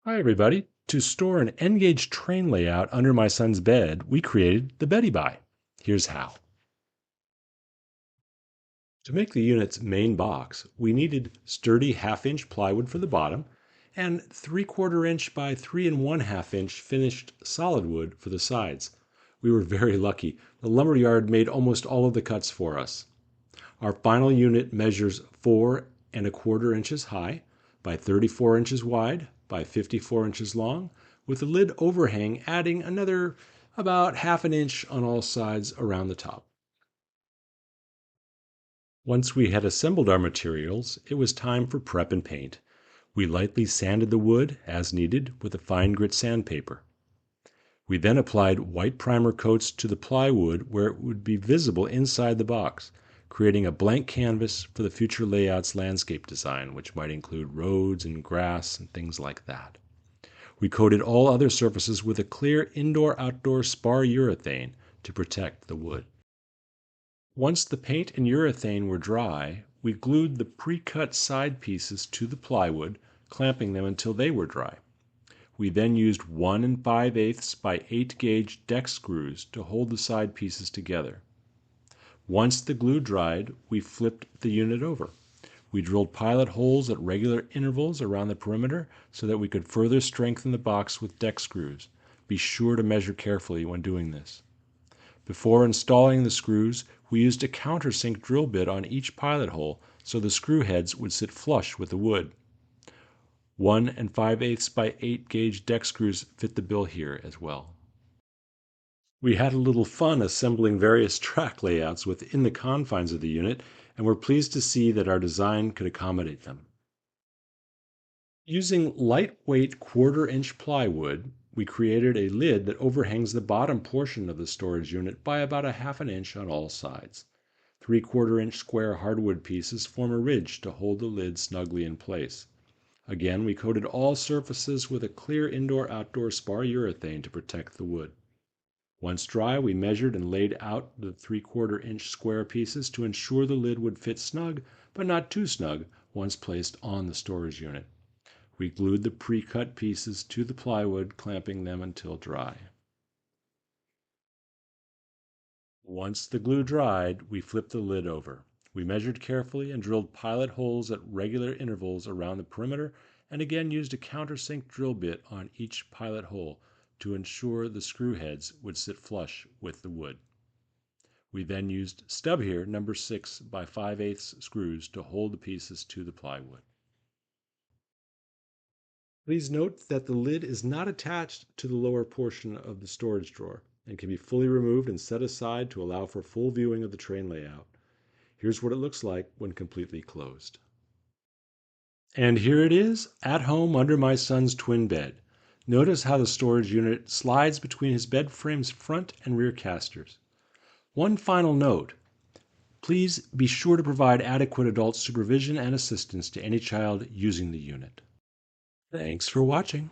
Hi everybody. To store an N-gauge train layout under my son's bed, we created the Beddy-Bye. Here's how. To make the unit's main box, we needed sturdy half-inch plywood for the bottom and 3/4 inch by 3 1/2 inch finished solid wood for the sides. We were very lucky. The lumberyard made almost all of the cuts for us. Our final unit measures 4¼ inches high by 34 inches wide by 54 inches long, with the lid overhang adding another about 1/2 inch on all sides around the top. Once we had assembled our materials, it was time for prep and paint. We lightly sanded the wood, as needed, with a fine grit sandpaper. We then applied white primer coats to the plywood where it would be visible inside the box, creating a blank canvas for the future layout's landscape design, which might include roads and grass and things like that. We coated all other surfaces with a clear indoor-outdoor spar urethane to protect the wood. Once the paint and urethane were dry, we glued the pre-cut side pieces to the plywood, clamping them until they were dry. We then used 1 5/8 by 8 gauge deck screws to hold the side pieces together. Once the glue dried, we flipped the unit over. We drilled pilot holes at regular intervals around the perimeter so that we could further strengthen the box with deck screws. Be sure to measure carefully when doing this. Before installing the screws, we used a countersink drill bit on each pilot hole so the screw heads would sit flush with the wood. 1 5/8 by 8 gauge deck screws fit the bill here as well. We had a little fun assembling various track layouts within the confines of the unit, and we're pleased to see that our design could accommodate them. Using lightweight 1/4 inch plywood, we created a lid that overhangs the bottom portion of the storage unit by about 1/2 inch on all sides. 3/4 inch square hardwood pieces form a ridge to hold the lid snugly in place. Again, we coated all surfaces with a clear indoor-outdoor spar urethane to protect the wood. Once dry, we measured and laid out the 3/4 inch square pieces to ensure the lid would fit snug, but not too snug, once placed on the storage unit. We glued the pre-cut pieces to the plywood, clamping them until dry. Once the glue dried, we flipped the lid over. We measured carefully and drilled pilot holes at regular intervals around the perimeter, and again used a countersink drill bit on each pilot hole to ensure the screw heads would sit flush with the wood. We then used stub here number 6 by 5/8 screws to hold the pieces to the plywood. Please note that the lid is not attached to the lower portion of the storage drawer and can be fully removed and set aside to allow for full viewing of the train layout. Here's what it looks like when completely closed. And here it is, at home under my son's twin bed. Notice how the storage unit slides between his bed frame's front and rear casters. One final note. Please be sure to provide adequate adult supervision and assistance to any child using the unit. Thanks for watching.